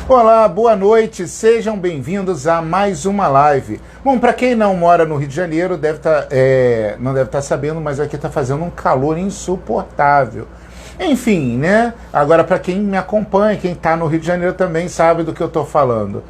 Olá, boa noite, sejam bem-vindos a mais uma live. Bom, para quem não mora no Rio de Janeiro, não deve estar sabendo, mas aqui está fazendo um calor insuportável. Enfim, né? Agora, para quem me acompanha, quem está no Rio de Janeiro também sabe do que eu estou falando.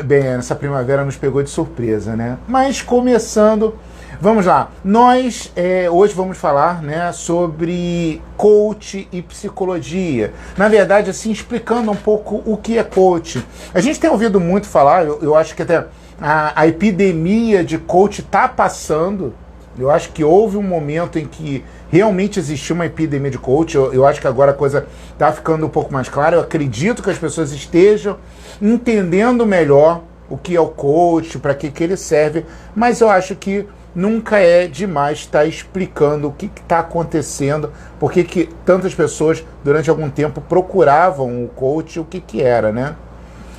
Bem, essa primavera nos pegou de surpresa, né? Mas começando, vamos lá. Nós hoje vamos falar, né, sobre coach e psicologia. Na verdade, assim, explicando um pouco o que é coach. A gente tem ouvido muito falar, eu acho que até a epidemia de coach está passando. Eu acho que houve um momento em que realmente existiu uma epidemia de coach. Eu acho que agora a coisa está ficando um pouco mais clara. Eu acredito que as pessoas estejam entendendo melhor o que é o coach, para que ele serve, mas eu acho que nunca é demais estar explicando o que está acontecendo, porque que tantas pessoas durante algum tempo procuravam o coach, o que era, né?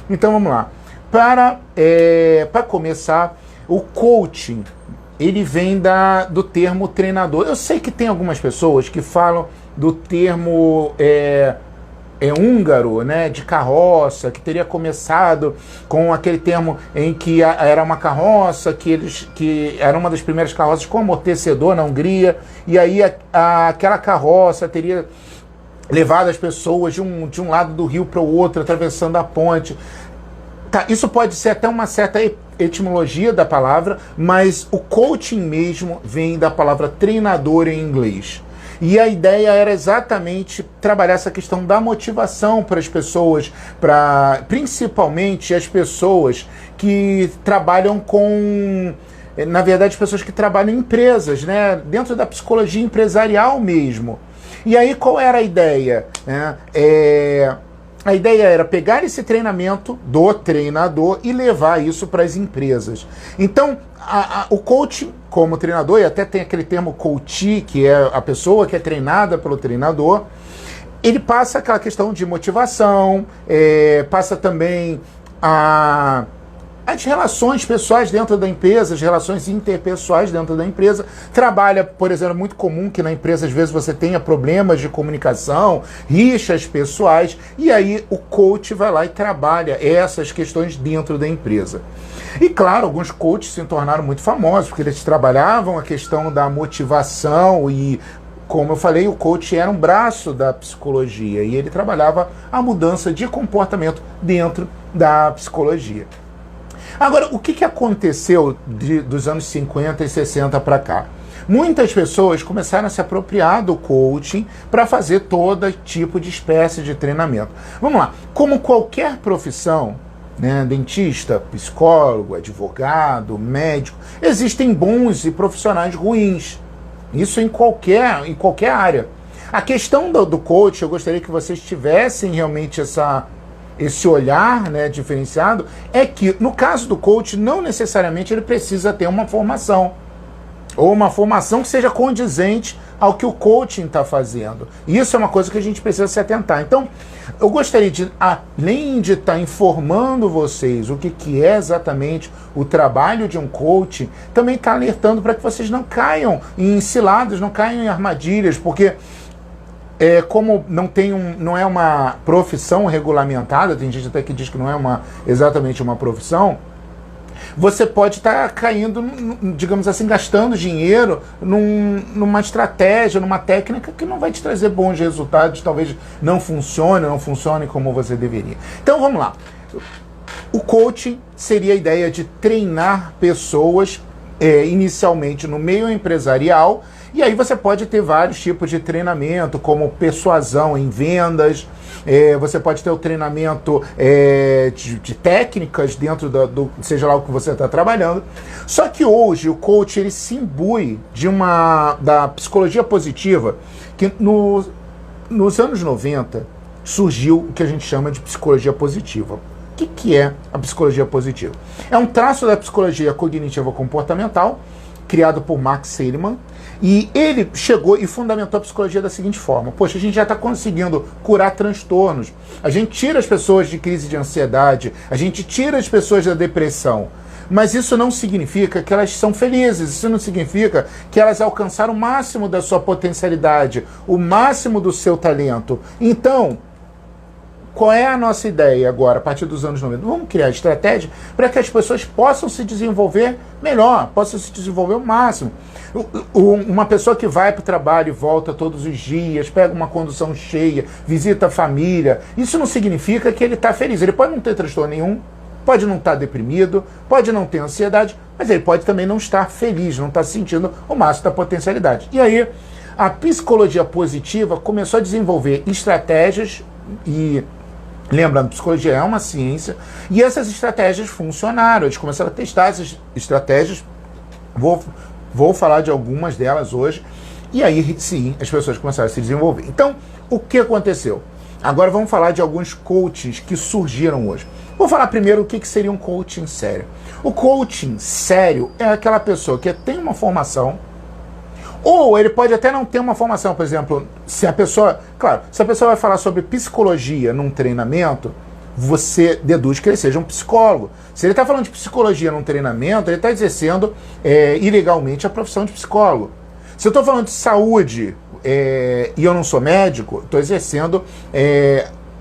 Então vamos lá. Para começar, o coaching, ele vem do termo treinador. Eu sei que tem algumas pessoas que falam do termo húngaro, né, de carroça, que teria começado com aquele termo em que era uma carroça, que era uma das primeiras carroças com amortecedor na Hungria, e aí aquela carroça teria levado as pessoas de um lado do rio para o outro, atravessando a ponte. Tá, isso pode ser até uma certa etimologia da palavra, mas o coaching mesmo vem da palavra treinador em inglês. E a ideia era exatamente trabalhar essa questão da motivação para as pessoas, principalmente as pessoas que trabalham na verdade, as pessoas que trabalham em empresas, né, dentro da psicologia empresarial mesmo. E aí qual era a ideia? A ideia era pegar esse treinamento do treinador e levar isso para as empresas. Então, o coach, como treinador, e até tem aquele termo coachee, que é a pessoa que é treinada pelo treinador, ele passa aquela questão de motivação, passa também as relações pessoais dentro da empresa, as relações interpessoais dentro da empresa. Trabalha, por exemplo, é muito comum que na empresa às vezes você tenha problemas de comunicação, rixas pessoais, e aí o coach vai lá e trabalha essas questões dentro da empresa. E claro, alguns coaches se tornaram muito famosos, porque eles trabalhavam a questão da motivação e, como eu falei, o coach era um braço da psicologia e ele trabalhava a mudança de comportamento dentro da psicologia. Agora, o que aconteceu dos anos 50 e 60 para cá? Muitas pessoas começaram a se apropriar do coaching para fazer todo tipo de espécie de treinamento. Vamos lá, como qualquer profissão, né, dentista, psicólogo, advogado, médico, existem bons e profissionais ruins. Isso em qualquer área. A questão do coach, eu gostaria que vocês tivessem realmente esse olhar, né, diferenciado, é que no caso do coach, não necessariamente ele precisa ter uma formação, ou uma formação que seja condizente ao que o coaching está fazendo. Isso é uma coisa que a gente precisa se atentar. Então, eu gostaria de, além de estar informando vocês o que é exatamente o trabalho de um coaching, também estar alertando para que vocês não caiam em ciladas, não caiam em armadilhas, porque como não é uma profissão regulamentada, tem gente até que diz que não é exatamente uma profissão, você pode estar caindo, digamos assim, gastando dinheiro numa estratégia, numa técnica que não vai te trazer bons resultados, talvez não funcione como você deveria. Então vamos lá. O coaching seria a ideia de treinar pessoas inicialmente no meio empresarial, e aí você pode ter vários tipos de treinamento, como persuasão em vendas, você pode ter o treinamento de técnicas dentro seja lá o que você está trabalhando. Só que hoje o coach ele se imbui da psicologia positiva, que nos anos 90 surgiu o que a gente chama de psicologia positiva. O que é a psicologia positiva? É um traço da psicologia cognitiva comportamental, criado por Mark Seligman, e ele chegou e fundamentou a psicologia da seguinte forma: poxa, a gente já está conseguindo curar transtornos, a gente tira as pessoas de crise de ansiedade, a gente tira as pessoas da depressão, mas isso não significa que elas são felizes, isso não significa que elas alcançaram o máximo da sua potencialidade, o máximo do seu talento. Então, qual é a nossa ideia agora, a partir dos anos 90? Vamos criar estratégia para que as pessoas possam se desenvolver melhor, possam se desenvolver ao máximo. Uma pessoa que vai para o trabalho e volta todos os dias, pega uma condução cheia, visita a família, isso não significa que ele está feliz. Ele pode não ter transtorno nenhum, pode não estar deprimido, pode não ter ansiedade, mas ele pode também não estar feliz, não estar sentindo o máximo da potencialidade. E aí, a psicologia positiva começou a desenvolver estratégias e... Lembrando, psicologia é uma ciência, e essas estratégias funcionaram. Eles começaram a testar essas estratégias. Vou falar de algumas delas hoje. E aí, sim, as pessoas começaram a se desenvolver. Então, o que aconteceu? Agora vamos falar de alguns coachings que surgiram hoje. Vou falar primeiro o que seria um coaching sério. O coaching sério é aquela pessoa que tem uma formação, ou ele pode até não ter uma formação. Por exemplo, se a pessoa vai falar sobre psicologia num treinamento, você deduz que ele seja um psicólogo. Se ele está falando de psicologia num treinamento, ele está exercendo ilegalmente a profissão de psicólogo. Se eu estou falando de saúde e eu não sou médico, estou exercendo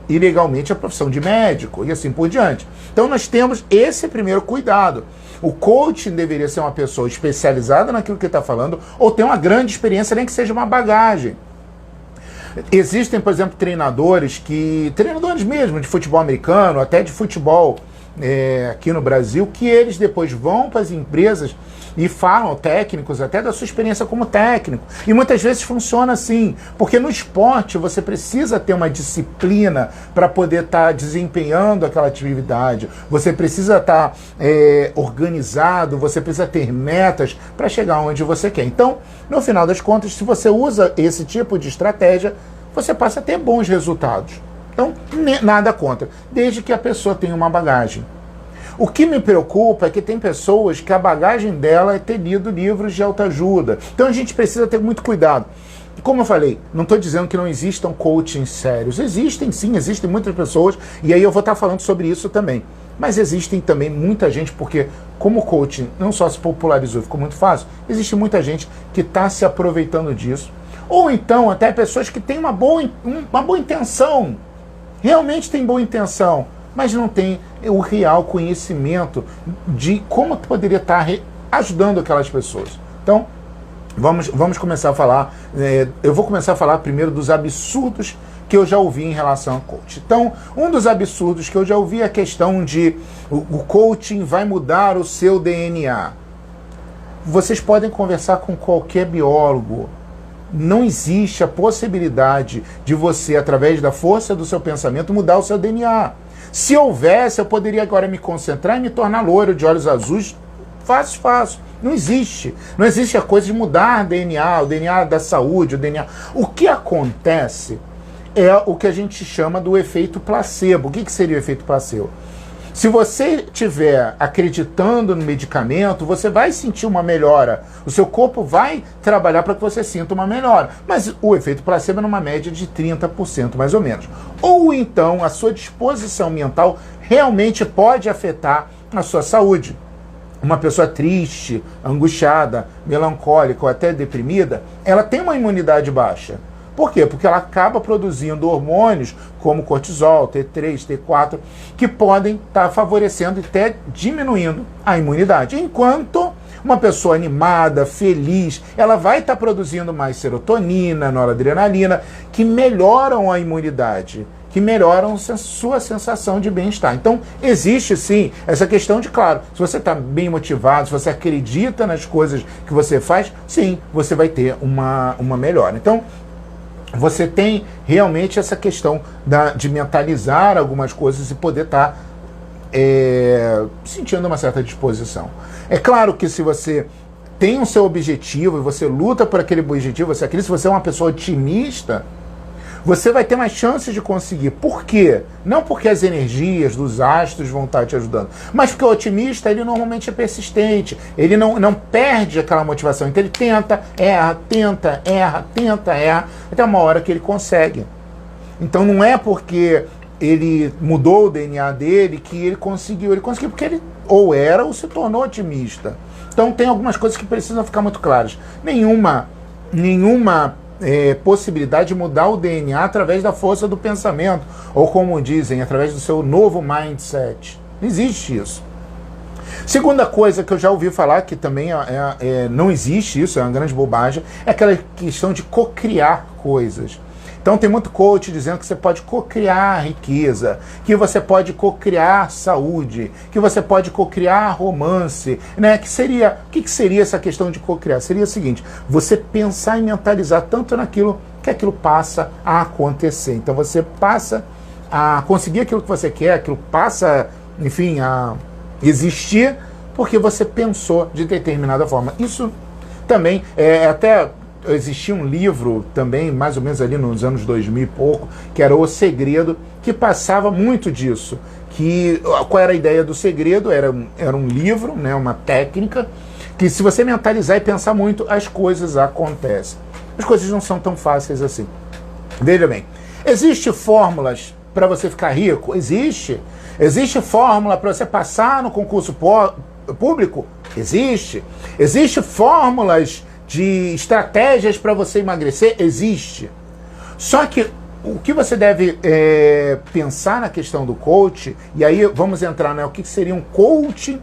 ilegalmente a profissão de médico e assim por diante. Então nós temos esse primeiro cuidado. O coaching deveria ser uma pessoa especializada naquilo que está falando ou ter uma grande experiência, nem que seja uma bagagem. Existem, por exemplo, treinadores mesmo de futebol americano, até de futebol aqui no Brasil, que eles depois vão para as empresas e falam, técnicos, até da sua experiência como técnico. E muitas vezes funciona assim, porque no esporte você precisa ter uma disciplina para poder estar desempenhando aquela atividade, você precisa estar organizado, você precisa ter metas para chegar onde você quer. Então, no final das contas, se você usa esse tipo de estratégia, você passa a ter bons resultados. Então, nada contra, desde que a pessoa tenha uma bagagem. O que me preocupa é que tem pessoas que a bagagem dela é ter lido livros de autoajuda. Então a gente precisa ter muito cuidado. E como eu falei, não estou dizendo que não existam coachings sérios. Existem sim, existem muitas pessoas, e aí eu vou estar falando sobre isso também. Mas existem também muita gente, porque como o coaching não só se popularizou, ficou muito fácil, existe muita gente que está se aproveitando disso. Ou então até pessoas que têm uma boa intenção, realmente têm boa intenção, mas não tem o real conhecimento de como poderia estar ajudando aquelas pessoas. Então, vamos começar a falar. Eu vou começar a falar primeiro dos absurdos que eu já ouvi em relação ao coaching. Então, um dos absurdos que eu já ouvi é a questão de o coaching vai mudar o seu DNA. Vocês podem conversar com qualquer biólogo. Não existe a possibilidade de você, através da força do seu pensamento, mudar o seu DNA. Se houvesse, eu poderia agora me concentrar e me tornar loiro de olhos azuis. Fácil. Não existe. Não existe a coisa de mudar DNA, o DNA da saúde, o DNA. O que acontece é o que a gente chama do efeito placebo. O que seria o efeito placebo? Se você estiver acreditando no medicamento, você vai sentir uma melhora. O seu corpo vai trabalhar para que você sinta uma melhora. Mas o efeito placebo é numa média de 30%, mais ou menos. Ou então, a sua disposição mental realmente pode afetar a sua saúde. Uma pessoa triste, angustiada, melancólica ou até deprimida, ela tem uma imunidade baixa. Por quê? Porque ela acaba produzindo hormônios como cortisol, T3, T4, que podem estar favorecendo e até diminuindo a imunidade. Enquanto uma pessoa animada, feliz, ela vai estar produzindo mais serotonina, noradrenalina, que melhoram a imunidade, que melhoram a sua sensação de bem-estar. Então, existe sim essa questão de, claro, se você está bem motivado, se você acredita nas coisas que você faz, sim, você vai ter uma melhora. Então, você tem realmente essa questão de mentalizar algumas coisas e poder estar sentindo uma certa disposição. É claro que se você tem o seu objetivo e você luta por aquele objetivo, se você é uma pessoa otimista, você vai ter mais chances de conseguir. Por quê? Não porque as energias dos astros vão estar te ajudando, mas porque o otimista, ele normalmente é persistente, ele não perde aquela motivação, então ele tenta, erra, até uma hora que ele consegue. Então não é porque ele mudou o DNA dele que ele conseguiu porque ele ou era ou se tornou otimista. Então tem algumas coisas que precisam ficar muito claras. Nenhuma possibilidade de mudar o DNA através da força do pensamento, ou como dizem, através do seu novo mindset. Não existe isso. Segunda coisa que eu já ouvi falar, que também não existe isso, é uma grande bobagem, é aquela questão de cocriar coisas. Então tem muito coach dizendo que você pode cocriar riqueza, que você pode cocriar saúde, que você pode cocriar romance, né? O que seria essa questão de cocriar? Seria o seguinte: você pensar e mentalizar tanto naquilo que aquilo passa a acontecer. Então você passa a conseguir aquilo que você quer, aquilo passa, enfim, a existir porque você pensou de determinada forma. Isso também até existia um livro também, mais ou menos ali nos anos 2000 e pouco, que era O Segredo, que passava muito disso. Qual era a ideia do segredo? Era um livro, né, uma técnica, que se você mentalizar e pensar muito, as coisas acontecem. As coisas não são tão fáceis assim. Veja bem, existe fórmulas para você ficar rico? Existe. Existe fórmula para você passar no concurso público? Existe. Existe fórmulas de estratégias para você emagrecer? Existe. Só que o que você deve pensar na questão do coach, e aí vamos entrar, né, o que seria um coach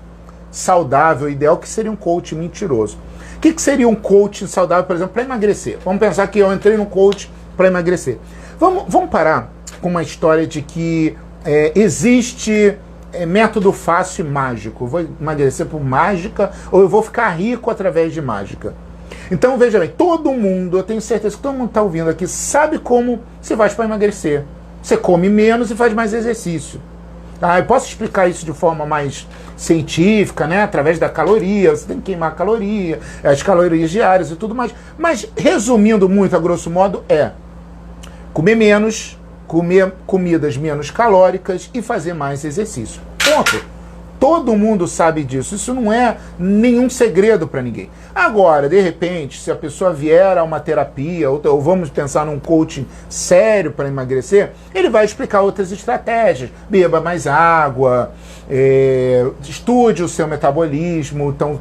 saudável, ideal, o que seria um coach mentiroso. O que seria um coach saudável, por exemplo, para emagrecer? Vamos pensar que eu entrei no coach para emagrecer. Vamos parar com uma história de que existe método fácil e mágico. Eu vou emagrecer por mágica ou eu vou ficar rico através de mágica. Então, veja bem, todo mundo, eu tenho certeza que todo mundo está ouvindo aqui, sabe como se faz para emagrecer. Você come menos e faz mais exercício. Eu posso explicar isso de forma mais científica, né? Através da caloria, você tem que queimar a caloria, as calorias diárias e tudo mais. Mas, resumindo muito, a grosso modo, comer menos, comer comidas menos calóricas e fazer mais exercício. Ponto. Todo mundo sabe disso. Isso não é nenhum segredo para ninguém. Agora, de repente, se a pessoa vier a uma terapia, ou vamos pensar num coaching sério para emagrecer, ele vai explicar outras estratégias. Beba mais água, estude o seu metabolismo, então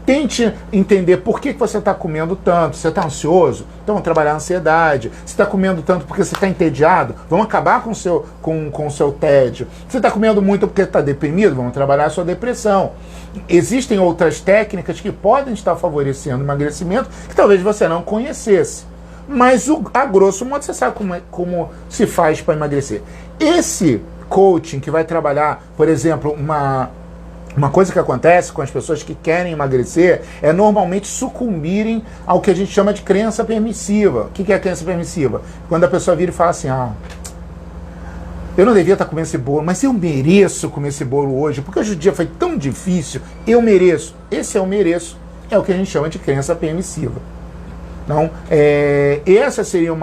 tente entender por que você está comendo tanto. Você está ansioso? Então vamos trabalhar a ansiedade. Você está comendo tanto porque você está entediado? Vamos acabar com o seu tédio. Você está comendo muito porque está deprimido? Vamos trabalhar a sua depressão. Existem outras técnicas que podem estar favorecendo o emagrecimento que talvez você não conhecesse. Mas, a grosso modo, você sabe como se faz para emagrecer. Esse coaching que vai trabalhar, por exemplo, uma coisa que acontece com as pessoas que querem emagrecer é normalmente sucumbirem ao que a gente chama de crença permissiva. O que é a crença permissiva? Quando a pessoa vira e fala assim: eu não devia estar comendo esse bolo, mas eu mereço comer esse bolo hoje, porque hoje o dia foi tão difícil, eu mereço. Esse eu mereço é o que a gente chama de crença permissiva. Então, essa seria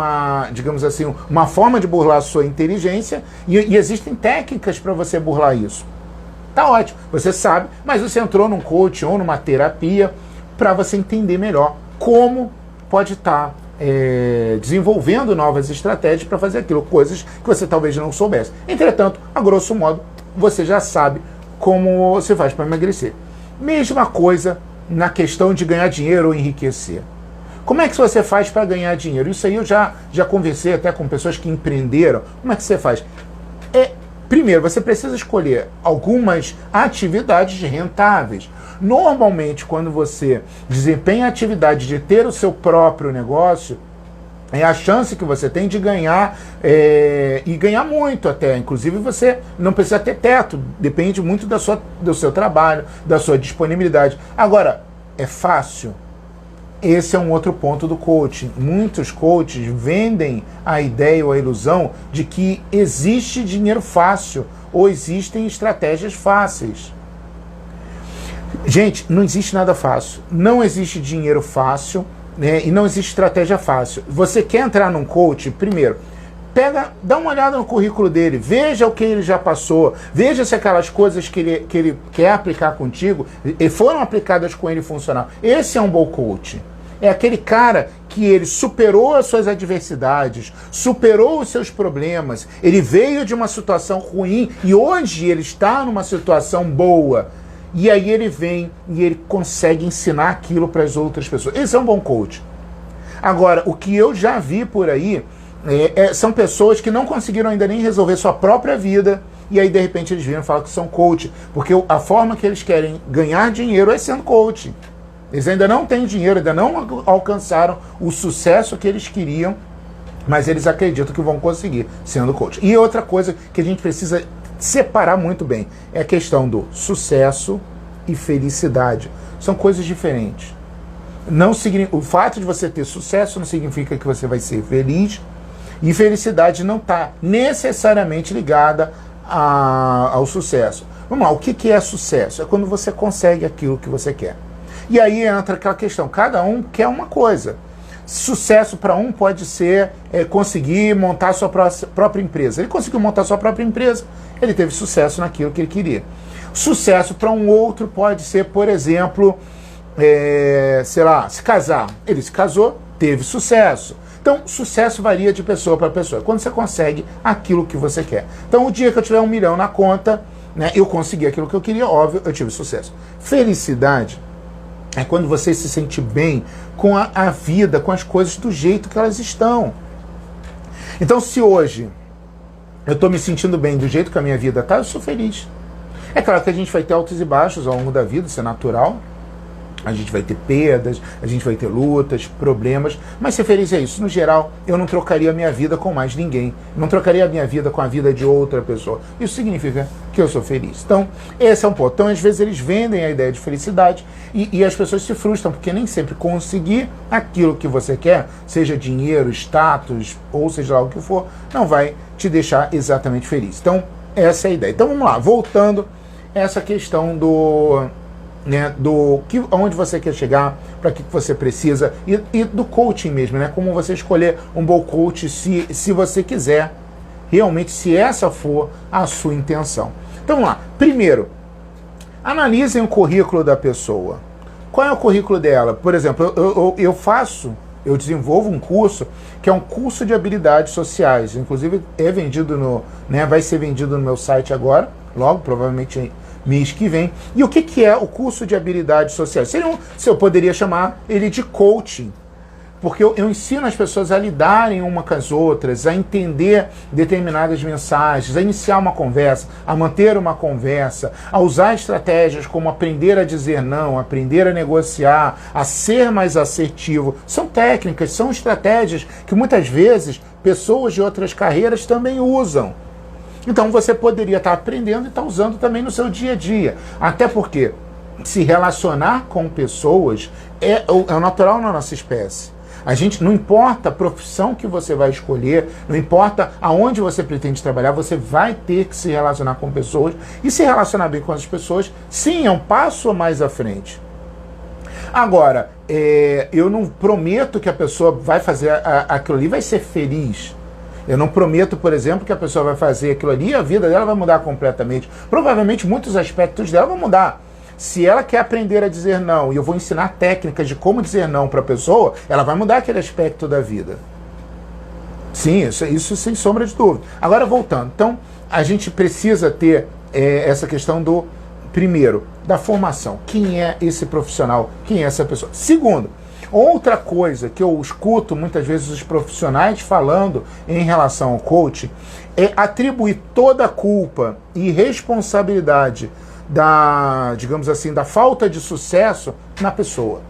digamos assim, uma forma de burlar a sua inteligência, e existem técnicas para você burlar isso. Tá ótimo, você sabe, mas você entrou num coach ou numa terapia para você entender melhor como pode estar desenvolvendo novas estratégias para fazer aquilo, coisas que você talvez não soubesse. Entretanto, a grosso modo, você já sabe como você faz para emagrecer. Mesma coisa na questão de ganhar dinheiro ou enriquecer. Como é que você faz para ganhar dinheiro? Isso aí eu já conversei até com pessoas que empreenderam. Como é que você faz? Primeiro, você precisa escolher algumas atividades rentáveis. Normalmente, quando você desempenha a atividade de ter o seu próprio negócio, é a chance que você tem de ganhar, e ganhar muito até. Inclusive, você não precisa ter teto, depende muito do seu trabalho, da sua disponibilidade. Agora, é fácil? Esse é um outro ponto do coaching. Muitos coaches vendem a ideia ou a ilusão de que existe dinheiro fácil ou existem estratégias fáceis. Gente, não existe nada fácil. Não existe dinheiro fácil, né, e não existe estratégia fácil. Você quer entrar num coach? Primeiro, dá uma olhada no currículo dele, veja o que ele já passou, veja se aquelas coisas que ele quer aplicar contigo foram aplicadas com ele e funcionaram. Esse é um bom coach. É aquele cara que ele superou as suas adversidades, superou os seus problemas, ele veio de uma situação ruim e hoje ele está numa situação boa. E aí ele vem e ele consegue ensinar aquilo para as outras pessoas. Esse é um bom coach. Agora, o que eu já vi por aí são pessoas que não conseguiram ainda nem resolver sua própria vida, e aí de repente eles viram e falam que são coach, porque a forma que eles querem ganhar dinheiro é sendo coach. Eles ainda não têm dinheiro, ainda não alcançaram o sucesso que eles queriam, mas eles acreditam que vão conseguir sendo coach. E outra coisa que a gente precisa separar muito bem é a questão do sucesso e felicidade. São coisas diferentes. O fato de você ter sucesso não significa que você vai ser feliz, e felicidade não está necessariamente ligada ao sucesso. Vamos lá, o que é sucesso? É quando você consegue aquilo que você quer. E aí entra aquela questão, cada um quer uma coisa. Sucesso para um pode ser conseguir montar a sua própria empresa. Ele conseguiu montar a sua própria empresa, ele teve sucesso naquilo que ele queria. Sucesso para um outro pode ser, por exemplo, sei lá, se casar. Ele se casou, teve sucesso. Então, sucesso varia de pessoa para pessoa. Quando você consegue aquilo que você quer. Então, o dia que eu tiver 1 milhão na conta, né, eu consegui aquilo que eu queria, óbvio, eu tive sucesso. Felicidade é quando você se sente bem com a vida, com as coisas do jeito que elas estão. Então, se hoje eu estou me sentindo bem do jeito que a minha vida está, eu sou feliz. É claro que a gente vai ter altos e baixos ao longo da vida, isso é natural. A gente vai ter perdas, a gente vai ter lutas, problemas, mas ser feliz é isso. No geral, eu não trocaria a minha vida com mais ninguém. Não trocaria a minha vida com a vida de outra pessoa. Isso significa que eu sou feliz. Então, esse é um ponto. Então, às vezes, eles vendem a ideia de felicidade e as pessoas se frustram, porque nem sempre conseguir aquilo que você quer, seja dinheiro, status, ou seja lá o que for, não vai te deixar exatamente feliz. Então, essa é a ideia. Então, vamos lá. Voltando a essa questão onde você quer chegar, para que você precisa, e do coaching mesmo, né? Como você escolher um bom coach se você quiser, realmente, se essa for a sua intenção. Então vamos lá. Primeiro, analisem o currículo da pessoa. Qual é o currículo dela? Por exemplo, eu desenvolvo um curso que é um curso de habilidades sociais. Inclusive é vendido vai ser vendido no meu site agora, logo, provavelmente mês que vem. E o que é o curso de habilidades sociais? Se eu poderia chamar ele de coaching, porque eu ensino as pessoas a lidarem uma com as outras, a entender determinadas mensagens, a iniciar uma conversa, a manter uma conversa, a usar estratégias como aprender a dizer não, aprender a negociar, a ser mais assertivo. São técnicas, são estratégias que muitas vezes pessoas de outras carreiras também usam. Então você poderia estar aprendendo e estar usando também no seu dia a dia. Até porque se relacionar com pessoas é o natural na nossa espécie. A gente, não importa a profissão que você vai escolher, não importa aonde você pretende trabalhar, você vai ter que se relacionar com pessoas. E se relacionar bem com as pessoas, sim, é um passo mais à frente. Agora, eu não prometo que a pessoa vai fazer aquilo ali, vai ser feliz. Eu não prometo, por exemplo, que a pessoa vai fazer aquilo ali e a vida dela vai mudar completamente. Provavelmente muitos aspectos dela vão mudar. Se ela quer aprender a dizer não e eu vou ensinar técnicas de como dizer não para a pessoa, ela vai mudar aquele aspecto da vida. Sim, isso sem sombra de dúvida. Agora, voltando. Então, a gente precisa ter essa questão primeiro, da formação. Quem é esse profissional? Quem é essa pessoa? Segundo, outra coisa que eu escuto muitas vezes os profissionais falando em relação ao coaching é atribuir toda a culpa e responsabilidade digamos assim, da falta de sucesso na pessoa.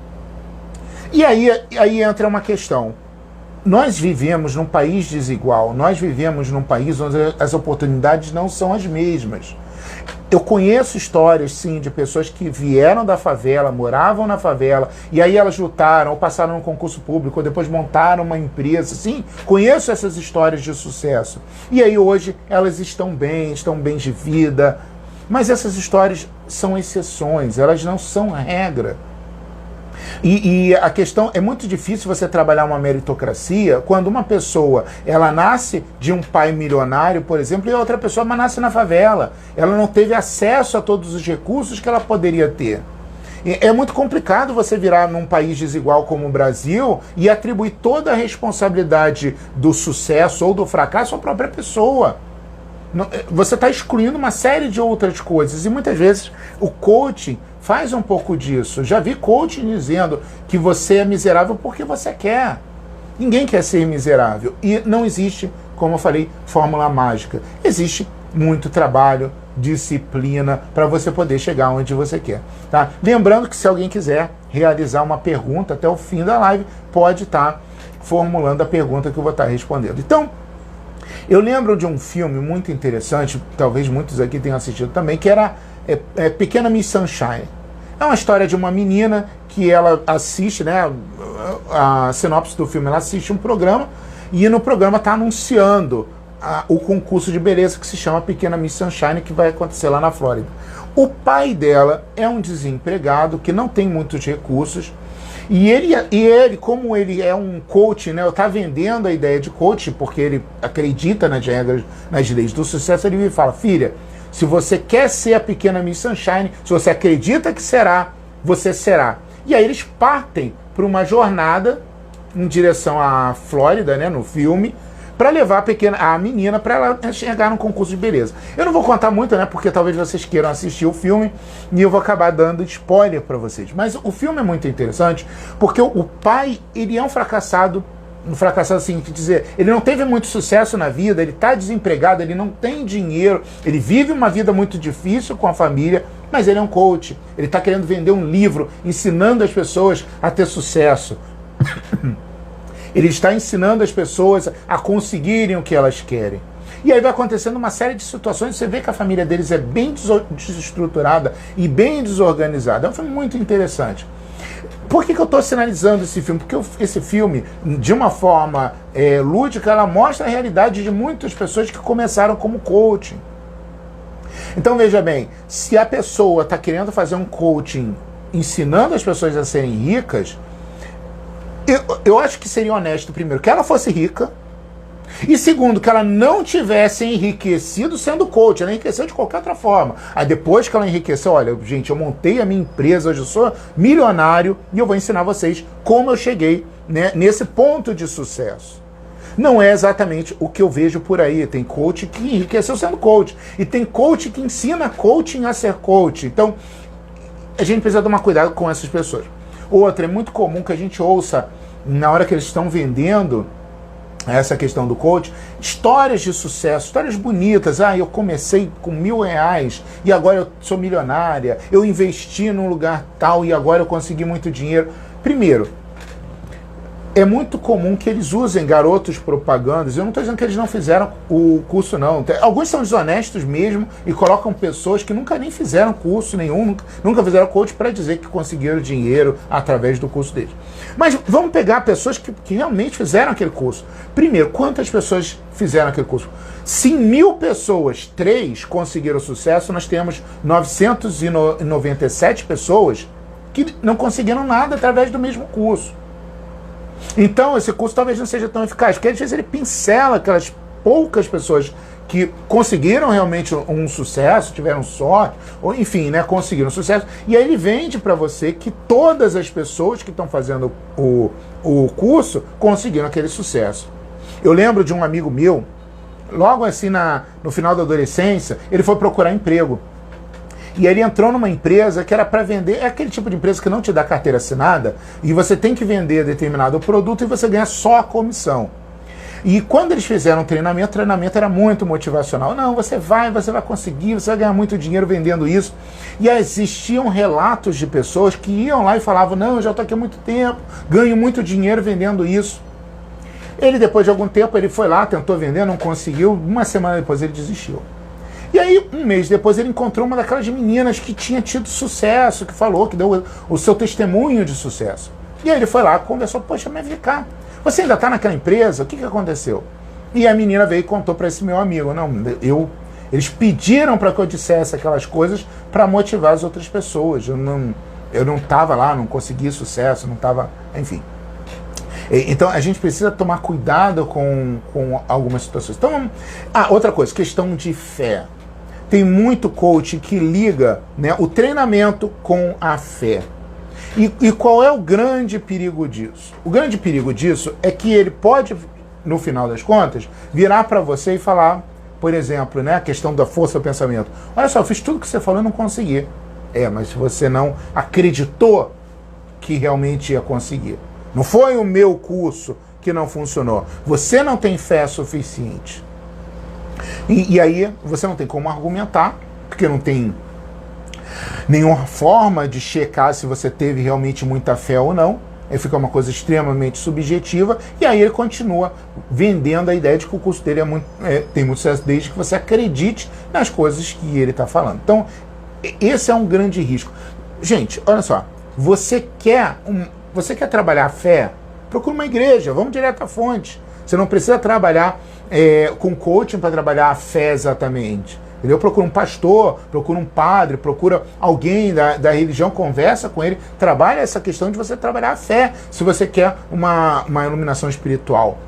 E aí entra uma questão. Nós vivemos num país desigual, nós vivemos num país onde as oportunidades não são as mesmas. Eu conheço histórias, sim, de pessoas que vieram da favela, moravam na favela, e aí elas lutaram, ou passaram no concurso público, ou depois montaram uma empresa. Sim, conheço essas histórias de sucesso. E aí hoje elas estão bem de vida. Mas essas histórias são exceções, elas não são a regra. E a questão é muito difícil você trabalhar uma meritocracia quando uma pessoa ela nasce de um pai milionário, por exemplo, e a outra pessoa nasce na favela. Ela não teve acesso a todos os recursos que ela poderia ter. É muito complicado você virar num país desigual como o Brasil e atribuir toda a responsabilidade do sucesso ou do fracasso à própria pessoa. Você está excluindo uma série de outras coisas e muitas vezes o coaching faz um pouco disso. Já vi coaching dizendo que você é miserável porque você quer. Ninguém quer ser miserável. E não existe, como eu falei, fórmula mágica. Existe muito trabalho, disciplina, para você poder chegar onde você quer. Tá? Lembrando que se alguém quiser realizar uma pergunta até o fim da live, pode estar formulando a pergunta que eu vou estar respondendo. Então, eu lembro de um filme muito interessante, talvez muitos aqui tenham assistido também, que era Pequena Miss Sunshine. É uma história de uma menina que ela assiste, né, a sinopse do filme, ela assiste um programa e no programa está anunciando o concurso de beleza que se chama Pequena Miss Sunshine, que vai acontecer lá na Flórida. O pai dela é um desempregado que não tem muitos recursos e ele, como ele é um coach, né, está vendendo a ideia de coach porque ele acredita nas regras, nas leis do sucesso. Ele me fala: filha, se você quer ser a Pequena Miss Sunshine, se você acredita que será, você será. E aí eles partem para uma jornada em direção à Flórida, né, no filme, para levar a menina para ela chegar no concurso de beleza. Eu não vou contar muito, né, porque talvez vocês queiram assistir o filme e eu vou acabar dando spoiler para vocês. Mas o filme é muito interessante porque o pai, ele é um fracassado assim, quer dizer, ele não teve muito sucesso na vida, ele está desempregado, ele não tem dinheiro, ele vive uma vida muito difícil com a família, mas ele é um coach, ele está querendo vender um livro ensinando as pessoas a ter sucesso. Ele está ensinando as pessoas a conseguirem o que elas querem. E aí vai acontecendo uma série de situações, você vê que a família deles é bem desestruturada e bem desorganizada. É um filme muito interessante. Por que eu estou sinalizando esse filme? Porque esse filme, de uma forma lúdica, ela mostra a realidade de muitas pessoas que começaram como coaching. Então veja bem, se a pessoa está querendo fazer um coaching ensinando as pessoas a serem ricas, eu acho que seria honesto, primeiro, que ela fosse rica, e segundo, que ela não tivesse enriquecido sendo coach, ela enriqueceu de qualquer outra forma. Aí depois que ela enriqueceu, olha, gente, eu montei a minha empresa, hoje eu sou milionário e eu vou ensinar vocês como eu cheguei, né, nesse ponto de sucesso. Não é exatamente o que eu vejo por aí. Tem coach que enriqueceu sendo coach, e tem coach que ensina coaching a ser coach. Então, a gente precisa tomar cuidado com essas pessoas. Outra, é muito comum que a gente ouça, na hora que eles estão vendendo essa questão do coach, histórias de sucesso, histórias bonitas. Ah, eu comecei com R$1.000 e agora eu sou milionária, eu investi num lugar tal e agora eu consegui muito dinheiro. Primeiro, é muito comum que eles usem garotos propagandas. Eu não estou dizendo que eles não fizeram o curso, não. Alguns são desonestos mesmo e colocam pessoas que nunca nem fizeram curso nenhum, nunca fizeram coach, para dizer que conseguiram dinheiro através do curso deles. Mas vamos pegar pessoas que realmente fizeram aquele curso. Primeiro, quantas pessoas fizeram aquele curso? Se 1.000 pessoas, 3 conseguiram sucesso, nós temos 997 pessoas que não conseguiram nada através do mesmo curso. Então, esse curso talvez não seja tão eficaz, porque às vezes ele pincela aquelas poucas pessoas que conseguiram realmente um sucesso, tiveram sorte, ou enfim, né, conseguiram sucesso, e aí ele vende para você que todas as pessoas que estão fazendo o curso conseguiram aquele sucesso. Eu lembro de um amigo meu, logo assim no final da adolescência, ele foi procurar emprego. E ele entrou numa empresa que era para vender, é aquele tipo de empresa que não te dá carteira assinada, e você tem que vender determinado produto e você ganha só a comissão. E quando eles fizeram o treinamento era muito motivacional. Não, você vai conseguir, você vai ganhar muito dinheiro vendendo isso. E existiam relatos de pessoas que iam lá e falavam: não, eu já estou aqui há muito tempo, ganho muito dinheiro vendendo isso. Ele, depois de algum tempo, ele foi lá, tentou vender, não conseguiu, uma semana depois ele desistiu. E aí, um mês depois, ele encontrou uma daquelas meninas que tinha tido sucesso, que falou, que deu o seu testemunho de sucesso. E aí ele foi lá, conversou: poxa, mas vem cá, você ainda está naquela empresa? O que aconteceu? E a menina veio e contou para esse meu amigo: não, eles pediram para que eu dissesse aquelas coisas para motivar as outras pessoas. Eu não estava lá, não consegui sucesso, não estava, enfim. Então a gente precisa tomar cuidado com algumas situações. Então, outra coisa, questão de fé. Tem muito coach que liga, né, o treinamento com a fé. E qual é o grande perigo disso? O grande perigo disso é que ele pode, no final das contas, virar para você e falar, por exemplo, né, a questão da força do pensamento: olha só, eu fiz tudo que você falou e não consegui. Mas se você não acreditou que realmente ia conseguir. Não foi o meu curso que não funcionou. Você não tem fé suficiente. E aí você não tem como argumentar, porque não tem nenhuma forma de checar se você teve realmente muita fé ou não. Aí fica uma coisa extremamente subjetiva, e aí ele continua vendendo a ideia de que o curso dele tem muito sucesso desde que você acredite nas coisas que ele está falando. Então, esse é um grande risco. Gente, olha só, você quer trabalhar a fé? Procura uma igreja, vamos direto à fonte. Você não precisa trabalhar com coaching para trabalhar a fé exatamente. Entendeu? Procura um pastor, procura um padre, procura alguém da religião, conversa com ele, trabalha essa questão de você trabalhar a fé, se você quer uma iluminação espiritual.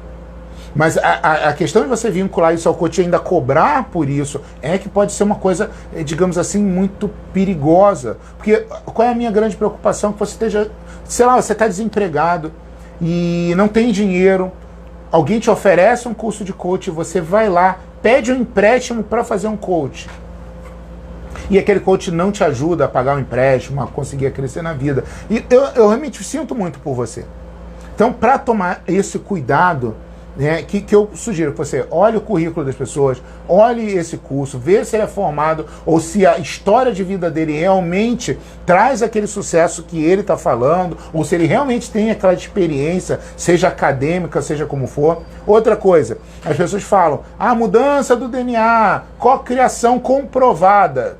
Mas a questão de você vincular isso ao coaching e ainda cobrar por isso é que pode ser uma coisa, digamos assim, muito perigosa. Porque qual é a minha grande preocupação? Que você esteja, sei lá, você está desempregado e não tem dinheiro, alguém te oferece um curso de coaching, você vai lá, pede um empréstimo para fazer um coach. E aquele coach não te ajuda a pagar o empréstimo, a conseguir crescer na vida. E eu realmente sinto muito por você. Então, para tomar esse cuidado, né, que eu sugiro que você olhe o currículo das pessoas, olhe esse curso, vê se ele é formado ou se a história de vida dele realmente traz aquele sucesso que ele está falando, ou se ele realmente tem aquela experiência, seja acadêmica, seja como for. Outra coisa, as pessoas falam, mudança do DNA, cocriação comprovada.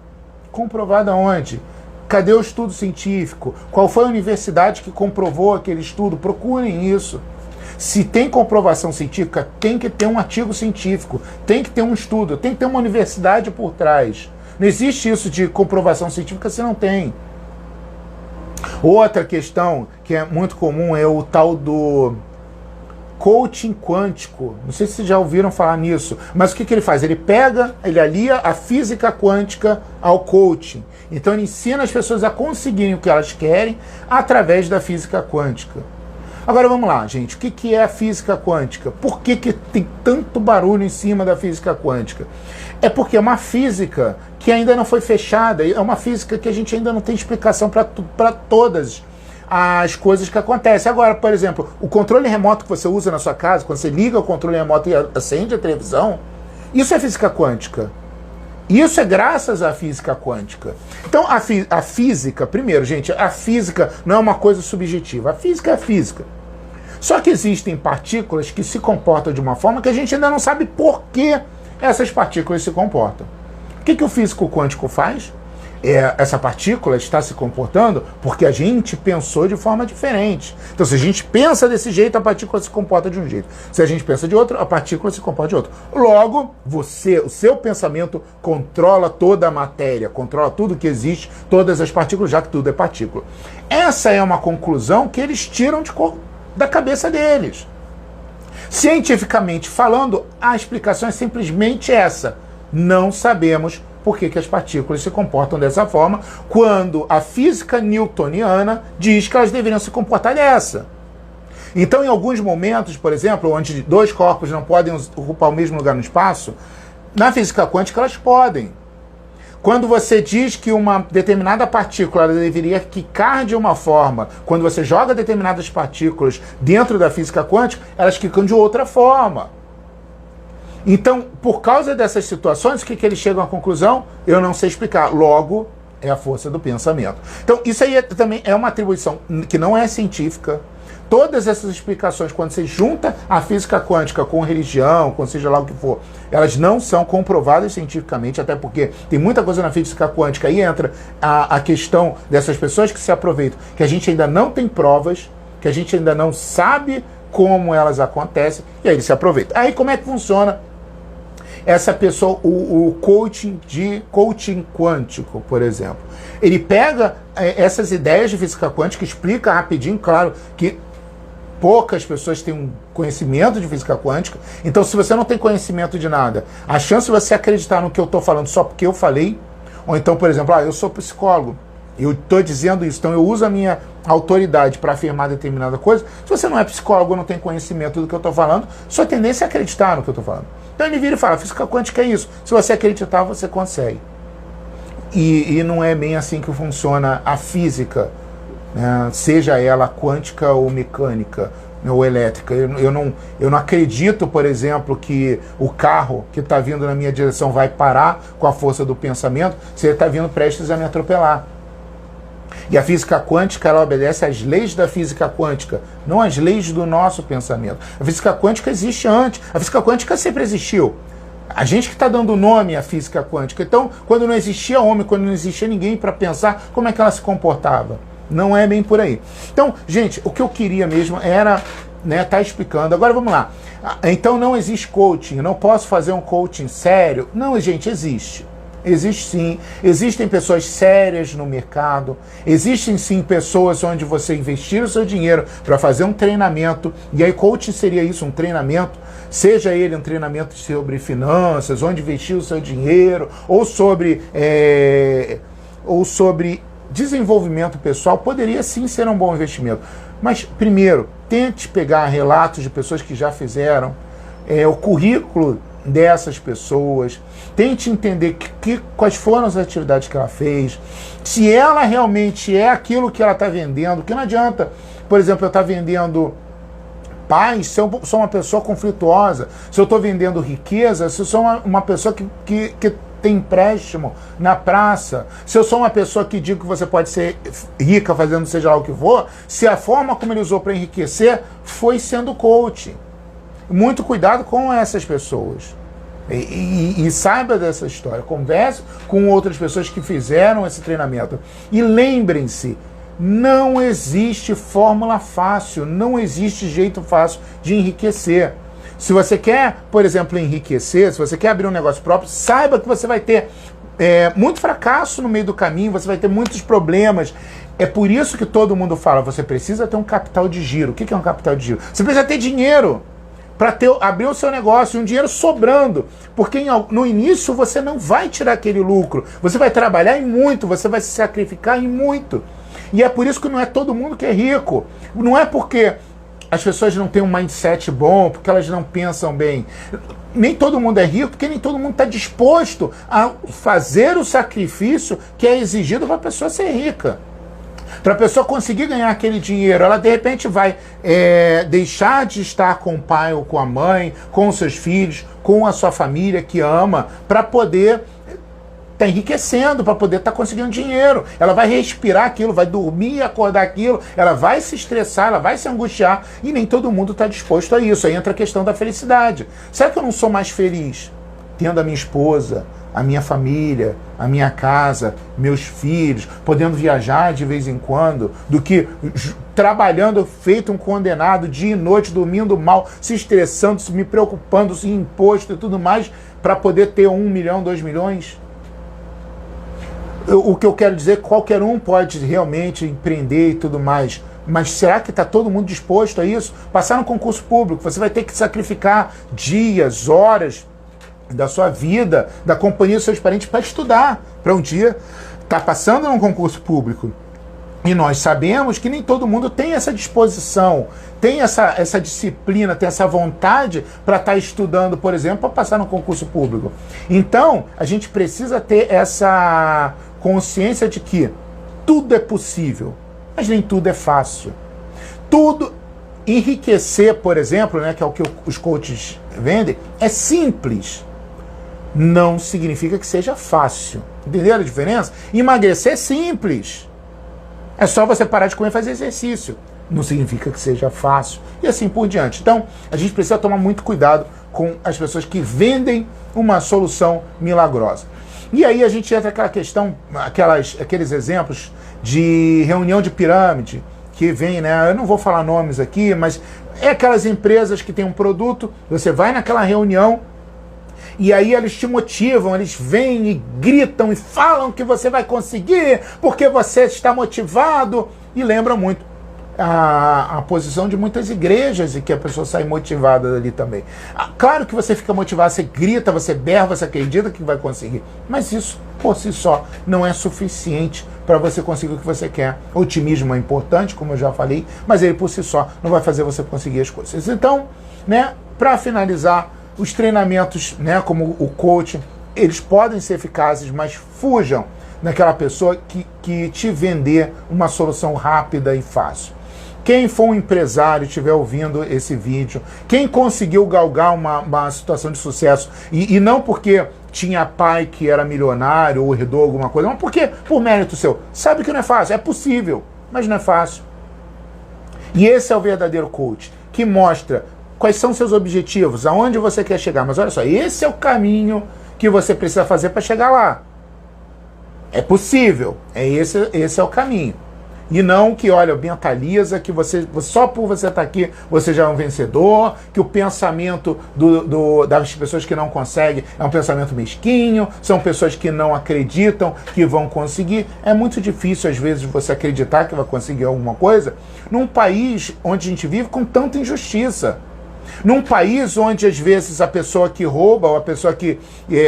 Comprovada onde? Cadê o estudo científico? Qual foi a universidade que comprovou aquele estudo? Procurem isso. Se tem comprovação científica, tem que ter um artigo científico, tem que ter um estudo, tem que ter uma universidade por trás. Não existe isso de comprovação científica se não tem. Outra questão que é muito comum é o tal do coaching quântico. Não sei se vocês já ouviram falar nisso, mas o que ele faz? Ele alia a física quântica ao coaching. Então ele ensina as pessoas a conseguirem o que elas querem através da física quântica. Agora vamos lá, gente. O que é a física quântica? Por que tem tanto barulho em cima da física quântica? É porque é uma física que ainda não foi fechada, é uma física que a gente ainda não tem explicação para todas as coisas que acontecem. Agora, por exemplo, o controle remoto que você usa na sua casa, quando você liga o controle remoto e acende a televisão, isso é física quântica. Isso é graças à física quântica. Então, a física, primeiro, gente, a física não é uma coisa subjetiva. A física é a física. Só que existem partículas que se comportam de uma forma que a gente ainda não sabe por que essas partículas se comportam. O que o físico quântico faz? Essa partícula está se comportando porque a gente pensou de forma diferente. Então, se a gente pensa desse jeito, a partícula se comporta de um jeito. Se a gente pensa de outro, a partícula se comporta de outro. Logo, o seu pensamento controla toda a matéria, controla tudo que existe, todas as partículas, já que tudo é partícula. Essa é uma conclusão que eles tiram da cabeça deles. Cientificamente falando, a explicação é simplesmente essa. Não sabemos por que as partículas se comportam dessa forma, quando a física newtoniana diz que elas deveriam se comportar dessa. Então, em alguns momentos, por exemplo, onde dois corpos não podem ocupar o mesmo lugar no espaço, na física quântica elas podem. Quando você diz que uma determinada partícula deveria quicar de uma forma, quando você joga determinadas partículas dentro da física quântica, elas quicam de outra forma. Então, por causa dessas situações, o que eles chegam à conclusão? Eu não sei explicar. Logo, é a força do pensamento. Então, isso aí também é uma atribuição que não é científica. Todas essas explicações, quando você junta a física quântica com religião, com seja lá o que for, elas não são comprovadas cientificamente, até porque tem muita coisa na física quântica. Aí entra a questão dessas pessoas que se aproveitam, que a gente ainda não tem provas, que a gente ainda não sabe como elas acontecem, e aí eles se aproveitam. Aí como é que funciona essa pessoa, o coaching quântico, por exemplo? Ele pega essas ideias de física quântica, explica rapidinho, claro que poucas pessoas têm um conhecimento de física quântica, então se você não tem conhecimento de nada, a chance de você acreditar no que eu estou falando só porque eu falei, ou então, por exemplo, eu sou psicólogo, eu estou dizendo isso, então eu uso a minha autoridade para afirmar determinada coisa. Se você não é psicólogo, não tem conhecimento do que eu estou falando, sua tendência é acreditar no que eu estou falando. Então ele vira e fala, física quântica é isso. Se você acreditar, você consegue. E não é bem assim que funciona a física, né? Seja ela quântica ou mecânica. ou elétrica. Eu não acredito, por exemplo, que o carro que está vindo na minha direção vai parar com a força do pensamento se ele está vindo prestes a me atropelar. E a física quântica, ela obedece às leis da física quântica, não às leis do nosso pensamento. A física quântica existe antes. A física quântica sempre existiu. A gente que está dando nome à física quântica. Então, quando não existia homem, quando não existia ninguém para pensar, como é que ela se comportava? Não é bem por aí. Então, gente, o que eu queria mesmo era tá explicando. Agora vamos lá. Então não existe coaching. Eu não posso fazer um coaching sério? Não, gente, existe. Existe sim. Existem pessoas sérias no mercado. Existem sim pessoas onde você investir o seu dinheiro para fazer um treinamento. E aí coaching seria isso, um treinamento. Seja ele um treinamento sobre finanças, onde investir o seu dinheiro, ou sobre desenvolvimento pessoal, poderia sim ser um bom investimento. Mas, primeiro, tente pegar relatos de pessoas que já fizeram, o currículo dessas pessoas, tente entender quais foram as atividades que ela fez, se ela realmente é aquilo que ela está vendendo, que não adianta, por exemplo, eu estar vendendo paz, se eu sou uma pessoa conflituosa, se eu estou vendendo riqueza, se eu sou uma pessoa que tem empréstimo na praça, se eu sou uma pessoa que digo que você pode ser rica fazendo seja lá o que for, se a forma como ele usou para enriquecer foi sendo coaching. Muito cuidado com essas pessoas. E saiba dessa história. Converse com outras pessoas que fizeram esse treinamento. E lembrem-se, não existe fórmula fácil, não existe jeito fácil de enriquecer. Se você quer, por exemplo, enriquecer, se você quer abrir um negócio próprio, saiba que você vai ter muito fracasso no meio do caminho, você vai ter muitos problemas. É por isso que todo mundo fala, você precisa ter um capital de giro. O que é um capital de giro? Você precisa ter dinheiro para abrir o seu negócio, um dinheiro sobrando. Porque no início você não vai tirar aquele lucro. Você vai trabalhar em muito, você vai se sacrificar em muito. E é por isso que não é todo mundo que é rico. Não é porque as pessoas não têm um mindset bom, porque elas não pensam bem. Nem todo mundo é rico, porque nem todo mundo está disposto a fazer o sacrifício que é exigido para a pessoa ser rica. Para a pessoa conseguir ganhar aquele dinheiro, ela de repente vai deixar de estar com o pai ou com a mãe, com os seus filhos, com a sua família que ama, para poder está enriquecendo, para poder estar conseguindo dinheiro. Ela vai respirar aquilo, vai dormir e acordar aquilo, ela vai se estressar, ela vai se angustiar, e nem todo mundo está disposto a isso. Aí entra a questão da felicidade. Será que eu não sou mais feliz tendo a minha esposa, a minha família, a minha casa, meus filhos, podendo viajar de vez em quando, do que trabalhando feito um condenado, dia e noite, dormindo mal, se estressando, me preocupando em imposto e tudo mais, para poder ter 1 milhão, 2 milhões? O que eu quero dizer, qualquer um pode realmente empreender e tudo mais, mas será que está todo mundo disposto a isso? Passar no concurso público, você vai ter que sacrificar dias, horas da sua vida, da companhia dos seus parentes para estudar, para um dia estar passando num concurso público. E nós sabemos que nem todo mundo tem essa disposição, tem essa disciplina, tem essa vontade para estar estudando, por exemplo, para passar no concurso público. Então, a gente precisa ter essa consciência de que tudo é possível, mas nem tudo é fácil. Tudo, enriquecer, por exemplo, que é o que os coaches vendem, é simples. Não significa que seja fácil. Entenderam a diferença? Emagrecer é simples. É só você parar de comer e fazer exercício. Não significa que seja fácil. E assim por diante. Então, a gente precisa tomar muito cuidado com as pessoas que vendem uma solução milagrosa. E aí a gente entra naquela questão, aqueles exemplos de reunião de pirâmide, que vem, eu não vou falar nomes aqui, mas é aquelas empresas que têm um produto, você vai naquela reunião, e aí eles te motivam, eles vêm e gritam e falam que você vai conseguir, porque você está motivado, e lembra muito a posição de muitas igrejas e que a pessoa sai motivada dali também. Claro que você fica motivado, você grita, você berra, você acredita que vai conseguir, mas isso por si só não é suficiente para você conseguir o que você quer. O otimismo é importante, como eu já falei, mas ele por si só não vai fazer você conseguir as coisas. Então, para finalizar, os treinamentos, como o coaching, eles podem ser eficazes, mas fujam daquela pessoa que te vender uma solução rápida e fácil. Quem for um empresário e estiver ouvindo esse vídeo, quem conseguiu galgar uma situação de sucesso, e não porque tinha pai que era milionário ou herdou alguma coisa, mas porque, por mérito seu, sabe que não é fácil, é possível, mas não é fácil. E esse é o verdadeiro coach, que mostra quais são seus objetivos, aonde você quer chegar. Mas olha só, esse é o caminho que você precisa fazer para chegar lá. É possível, esse é o caminho. E não que, olha, mentaliza que você, só por você estar aqui, você já é um vencedor, que o pensamento das pessoas que não conseguem é um pensamento mesquinho, são pessoas que não acreditam que vão conseguir. É muito difícil, às vezes, você acreditar que vai conseguir alguma coisa num país onde a gente vive com tanta injustiça. Num país onde, às vezes, a pessoa que rouba, ou a pessoa que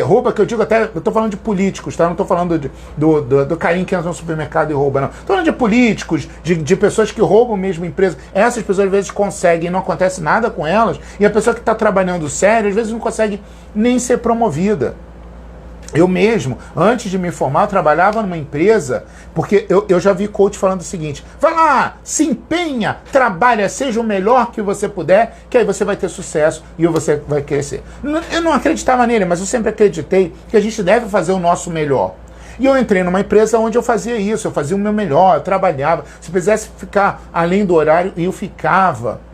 rouba, que eu digo até, eu estou falando de políticos, tá? Não estou falando do carinha que entra no supermercado e rouba, não. Estou falando de políticos, de pessoas que roubam mesmo empresa. Essas pessoas, às vezes, conseguem, não acontece nada com elas, e a pessoa que está trabalhando sério, às vezes, não consegue nem ser promovida. Eu mesmo, antes de me formar, eu trabalhava numa empresa, porque eu já vi coach falando o seguinte: vai lá, se empenha, trabalha, seja o melhor que você puder, que aí você vai ter sucesso e você vai crescer. Eu não acreditava nele, mas eu sempre acreditei que a gente deve fazer o nosso melhor. E eu entrei numa empresa onde eu fazia isso, eu fazia o meu melhor, eu trabalhava. Se precisasse ficar além do horário, eu ficava.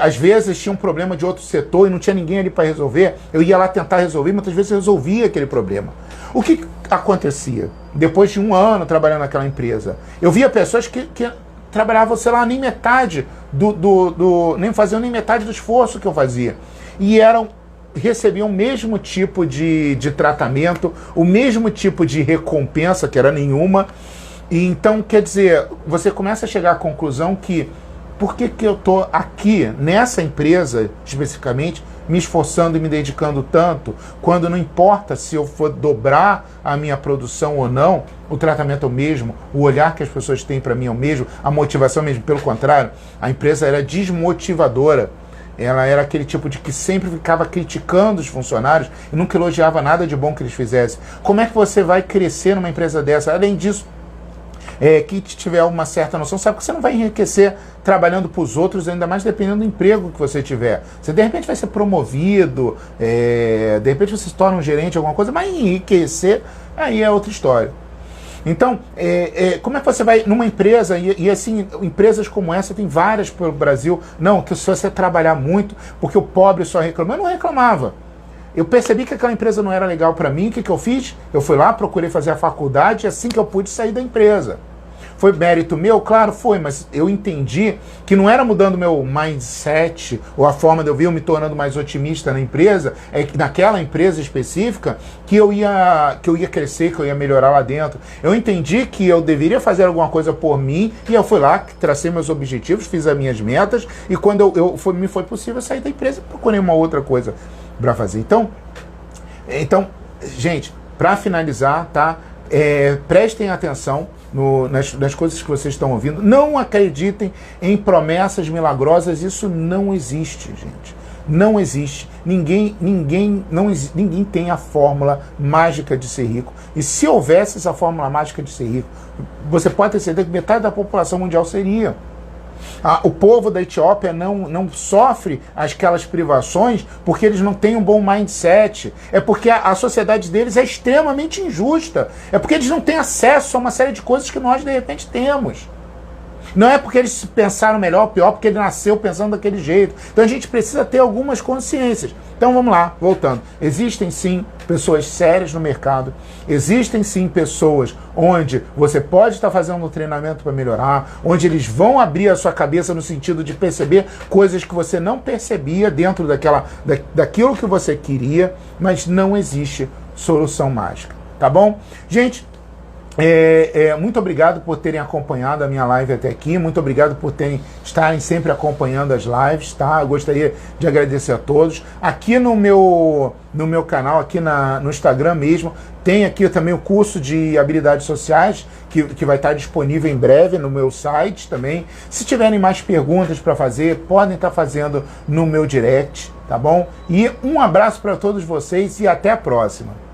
Às vezes tinha um problema de outro setor e não tinha ninguém ali para resolver, eu ia lá tentar resolver, muitas vezes eu resolvia aquele problema. O que acontecia? Depois de um ano trabalhando naquela empresa, eu via pessoas que trabalhavam, sei lá, nem metade nem faziam nem metade do esforço que eu fazia. E recebiam o mesmo tipo de tratamento, o mesmo tipo de recompensa, que era nenhuma. E então, quer dizer, você começa a chegar à conclusão que por que eu estou aqui, nessa empresa especificamente, me esforçando e me dedicando tanto, quando não importa se eu for dobrar a minha produção ou não, o tratamento é o mesmo, o olhar que as pessoas têm para mim é o mesmo, a motivação é o mesmo. Pelo contrário, a empresa era desmotivadora. Ela era aquele tipo de que sempre ficava criticando os funcionários e nunca elogiava nada de bom que eles fizessem. Como é que você vai crescer numa empresa dessa? Além disso, que tiver uma certa noção, sabe que você não vai enriquecer trabalhando para os outros, ainda mais dependendo do emprego que você tiver. Você de repente vai ser promovido, de repente você se torna um gerente, alguma coisa, mas enriquecer, aí é outra história. Então, como é que você vai numa empresa, e assim, empresas como essa, tem várias pelo Brasil, não, que se você trabalhar muito, porque o pobre só reclama. Eu não reclamava. Eu percebi que aquela empresa não era legal para mim, o que eu fiz? Eu fui lá, procurei fazer a faculdade, e assim que eu pude sair da empresa. Foi mérito meu? Claro, foi, mas eu entendi que não era mudando meu mindset ou a forma de eu vir, eu me tornando mais otimista na empresa, naquela empresa específica, que eu ia crescer, que eu ia melhorar lá dentro. Eu entendi que eu deveria fazer alguma coisa por mim, e eu fui lá, tracei meus objetivos, fiz as minhas metas, e quando me foi possível sair da empresa, procurei uma outra coisa para fazer. Então, gente, para finalizar, tá? Prestem atenção nas coisas que vocês estão ouvindo. Não acreditem em promessas milagrosas. Isso não existe, gente. Não existe. Ninguém tem a fórmula mágica de ser rico. E se houvesse essa fórmula mágica de ser rico, você pode ter certeza que metade da população mundial seria. O povo da Etiópia não sofre aquelas privações porque eles não têm um bom mindset. É porque a sociedade deles é extremamente injusta. É porque eles não têm acesso a uma série de coisas que nós, de repente, temos. Não é porque eles pensaram melhor ou pior, porque ele nasceu pensando daquele jeito. Então a gente precisa ter algumas consciências. Então vamos lá, voltando. Existem sim pessoas sérias no mercado. Existem sim pessoas onde você pode estar fazendo um treinamento para melhorar, onde eles vão abrir a sua cabeça no sentido de perceber coisas que você não percebia dentro daquilo que você queria, mas não existe solução mágica. Tá bom? Gente, muito obrigado por terem acompanhado a minha live até aqui, muito obrigado por estarem sempre acompanhando as lives, tá? Eu gostaria de agradecer a todos. Aqui no meu canal, aqui no Instagram mesmo, tem aqui também o curso de habilidades sociais, que vai estar disponível em breve no meu site também. Se tiverem mais perguntas para fazer, podem estar fazendo no meu direct, tá bom? E um abraço para todos vocês e até a próxima.